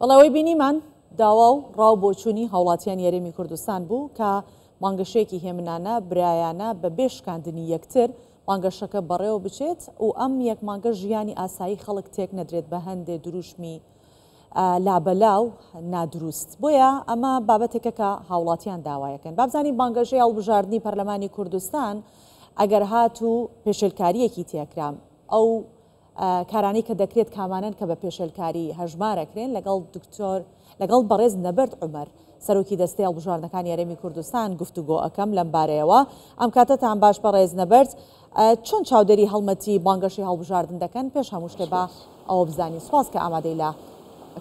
بەڵێوەی بینیمان داوا و ڕاو بۆچوونی هاوڵاتیان یاریمی کوردستان بوو کە مانگەشەیەکی هێمنانە برایانە بە بێشکاندنی یەکتر مانگەشەکە بەڕێوە بچێت و ئەم یەک مانگە ژیانی ئاسایی خەڵک تێک نەدرێت بە هەندێک دروشمی لابەلاو نادروست. بۆیە ئەمە بابەتێکە کە هاوڵاتیان داوایەکەن. بابزانی بانگەشەی هەڵبژاردننی پەرلەمانی کوردستان ئەگەر هات و پێشێلکاریەکی تێکرام ئەو کارانی کە دەکرێت کامانن کە بە پێشێلکاری هەژمارەکرێن لەگەڵ بەڕێز نەبەرد عومەر سەرۆکی دەستەی هەڵبژاردنەکان یاریمی کوردستان گفتوگۆ ئەەکەم لەم بارەیەوە. ئەم کاتەتان باش بەڕێز نەبەرد، چۆن چاودێری هەڵمەتی بانگەشەی هەڵبژاردن دەکەن؟ پێش هەموو شتێ بە ئەوە بزانین. سوپاس کە ئامادەی لە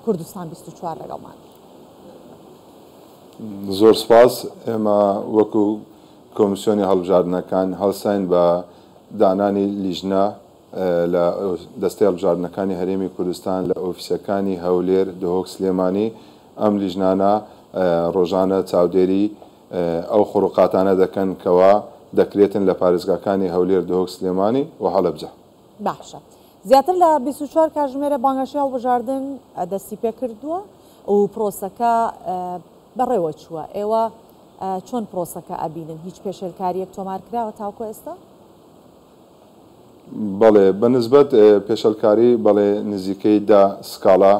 کوردستان 24 لەگەڵمان. زۆر سپاس. ئێمە وەکو کۆمیسیۆنی هەڵبژاردنەکان هەڵساین بە دانانی لیژنە لە دەستەی هەڵبژاردنەکانی هەرێمی کوردستان لە ئۆفیسەکانی هەولێر، دهۆک، سلێمانی. ئەم لیژنانە ڕۆژانە چاودێری ئەو خوڕوقاتانە دەکەن کەوا دەکرێتن لە پارێزگاکانی هەولێر، دهۆک، سلێمانی و هەڵەبجە. باشە. زیاتر لە 24 کاتژمێرە بانگەشەی هەڵبژاردن دەستی پێ کردووە و پرۆسەکە بەڕێوە چووە. ئێوە چۆن پرۆسەکە ئەبینن؟ هیچ پێشێلکاریەک تۆمار کراوە تاوکو ئێستا؟ بەڵێ بەنسبەت پێشەلکاری بەڵێ نزیکەی 10 سکاڵا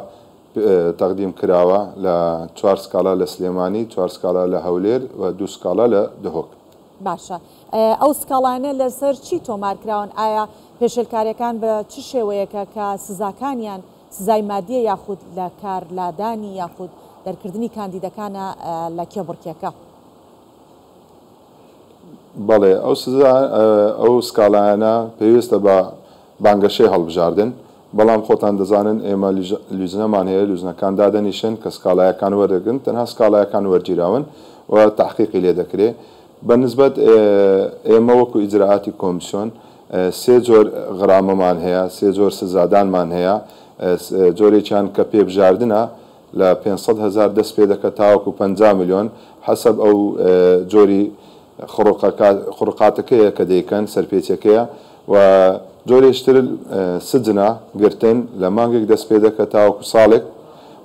تەقدیم کراوە لە 4 سکاڵا لە سلێمانی، 4 سکاڵا لە هەولێر و 2 سکاڵا لە دهۆک. باشە. ئەو سکاڵانە لەسەر چی تۆمار کراون؟ ئایا پێشێلکاریەکان بە چ شێوەیەکە کە سزاکانیان سزای مادیە یاخود لە کارلادانی یاخود دەرکردنی کاندیدەکانە لە کێبڕکێکە؟ بەڵێ ئەو سکاڵایانە پێویستە بە بانگەشەی هەڵبژاردن، بەڵام خۆتان دەزانن ئێمە لیژنەمان هەیە، لیژنەکان دادەنیشن کە سکاڵایەکان وەردەگرن، تەنها سکاڵایەکان وەرگیراون و تحقیقی لێ دەکرێت. بەنسبەت ئێمە وەکو ئیجراعاتی کۆمیسیۆن 3 جۆر غرامەمان هەیە، 3 جۆر سزادانمان هەیە. جۆرێکیان کە پێبژاردنە لە 500,000 دەست پێ دەکە تاوەکو 50 میلیۆن حەسەب ئەو جۆری خوڕقاتەکەیە کە دەیکەن سەرپێچەکەیە، و جۆرێشتر سجنە گرتن لە مانگێک دەست پێ دەکە تاوەکو ساڵێک،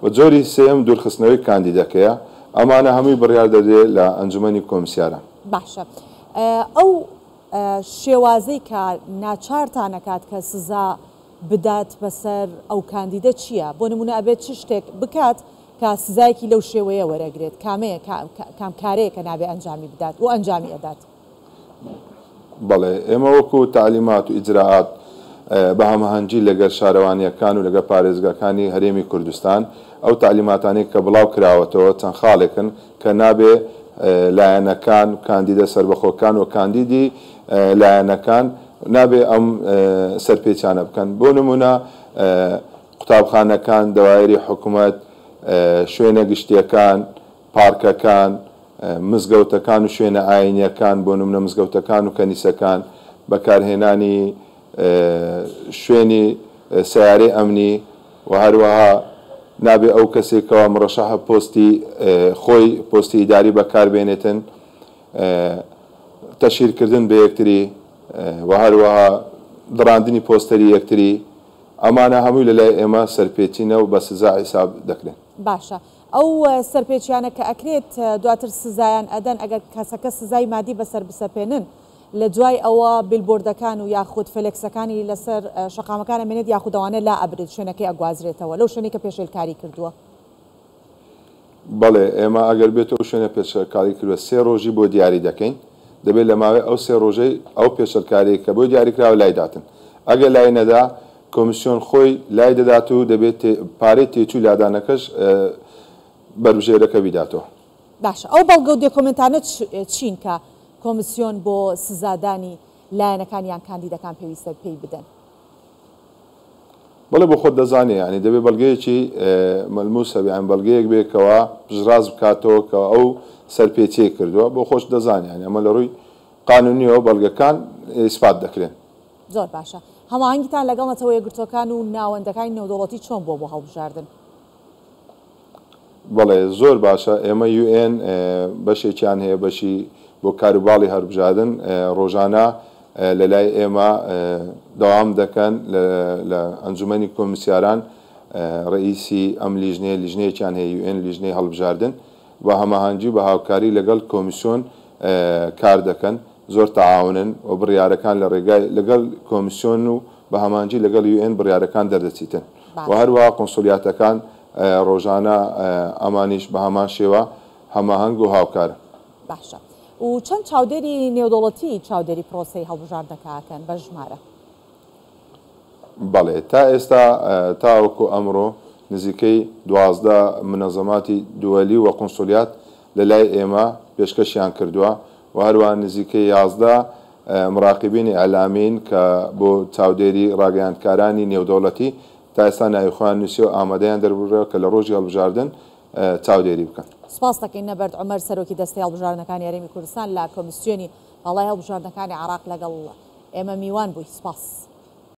و جۆری سێم دوورخستنەوەی کاندیدەکەیە. ئەمانە هەمووی بڕیار دەدرێت لە ئەنجومەنی کۆمسیارە. باشە. ئەو شێوازەی کە ناچارتان نەکات کە سزا بدات بەسەر ئەو کاندیدە چییە؟ بۆ نمونە ئەبێت چ شتێک بکات کە سزایەکی لەو شێوەیە وەرەگرێت؟ کام کارەیە کە نابێ ئەنجامی بدات و ئەنجامی ئەدات؟ بەڵێ ئێمە وەکو تعلیمات و ئیجراعات بە هەماهەنگی لەگەر شارەوانیەکان و لەگەر پارێزگاکانی هەرێمی کوردستان ئەو تعلیماتانی کە بڵاو کراوەتەوە چەند خاڵێکن کە نابێ لایەنەکان، کاندیدە سربەخۆکان و کاندیدی لایەنەکان نابێ ئەم سەرپێچانە بکەن. بۆ نمونە قوتابخانەکان، دەوایری حکوومەت، شوێنە گشتیەکان، پارکەکان، مزگەوتەکان و شوێنە ئاینیەکان، بۆ نمونە مزگەوتەکان و کەنیسەکان، بەکارهێنانی شوێنی سیارەی ئەمنی و هەروەها نابێ ئەو کەسێکەوە مڕەشەحە پۆستی خۆی پۆستی ئیداری بەکاربێنێتن، تەشیرکردن بە یەکتری و هەروەها دڕاندنی پۆستەری یەکتری. ئەمانە هەمووی لەلای ئێمە سەرپێچینە و بە سزا حیساب دەکرێن. باشە. ئەو سەرپێچیانە کە ئەکرێت دواتر سزایان ئەدەن ئەگەر کەسەکە سزای مادی بەسەر بسەپێنن، لە دوای ئەوە بیلبۆردەکان و یاخود فلێکسەکانی لەسەر شەقامەکان ئەمێنێت یاخود ئەوانە لا ئەبرێت شوێنەکەی ئەگوازرێتەوە لەو شوێنی کە پێشێلکاری کردووە؟ بەڵێ ئێمە ئەگەر بێتەوە شوێنە پێشێلکاری کردووە 3 ڕۆژی بۆ دیاری دەکەین، دەبێت لە ماوەی ئەو 3 ڕۆژەی ئەو پێشێلکاری کە بۆ دیاریکراوە لای داتن. ئەگەر لای نەدا کۆمیسیۆن خۆی لای دەدات و دەبێت پارەی تێچووی لادانەکەش بەروژێرەکە بیداتەوە. باشە. ئەو بەڵگە و دۆکۆمنتانە چین کە کۆمیسیۆن بۆ سزادانی لایەنەکان یان کاندیدەکان پێویستە پێی بدەن؟ بەڵێ بۆ خۆت دەزانێ، ینی دەبێت بەڵگەیەکی مەلموسە بیان بەڵگەیەک بێت کەوا پژراز بکاتەوە کە ئەو سەرپێچەیە کردووە، بۆ خۆش دەزانێ، ینی ئەمە لە ڕووی قانونیەوە بەڵگەکان ئیسپات دەکرێن. زۆر باشە. هەماهەنگیتان لەگەڵ نەتەوە یەکگرتوەکان و ناوەندەکانی نێودەوڵەتی چۆن بۆ هەڵبژاردن؟ بەڵێ زۆر باشە. ئێمە UN بەشێکیان هەیە، بەشی بۆ کاروباڵی هەڵبژاردن ڕۆژانە لە لای ئێمە دەوام دەکەن لە ئەنجومەنی کۆمسیاران ڕئیسی ئەم لیژنەیەکیان هەیە UN لیژنەی هەڵبژاردن بە هەماهەنگی بە هاوکاری لەگەڵ کۆمیسیۆن کار دەکەن زۆر تەعاونن و بڕیارەکان لە ڕێگای لەگەڵ کۆمیسیۆن و بە هەمانجی لەگەڵ UN بڕیارەکان دەردەچیتن و هەروەها قۆنسولیاتەکان ڕۆژانە ئەمانیش بە هەمان شێوە هەماهەنگ و هاوکارن. باشە و چەند چاودێری نێودوڵەتی چاودێری پرۆسی هەڵبژاردنەکەکەن بە ژمارە؟ بەڵێ تا ئێستا تاوەکو ئەمڕۆ نزیکەی 12 منەزەماتی دووەلی و قۆنسولیات لە لای ئێمە پێشکەشیان کردووە و هەروەها نزیکەی 11 مراقبینی ئەلامین کە بۆ چاودێری ڕاگەیاندکارانی نێودەوڵەتی تا ئێستا ناوخۆیان نووسی و ئامادەیان دەربڕێەوە کە لە ڕۆژی هەڵبژاردن چاودێری بکەن. سپاس دەکەین نەبەرد عومەر سەرۆکی دەستی هەڵبژاردنەکانی هەرێمی کوردستان لە کۆمیسیۆنی هەڵای هەڵبژاردنەکانی عێراق لەگەڵ ئێمە میوان بووی. سپاس.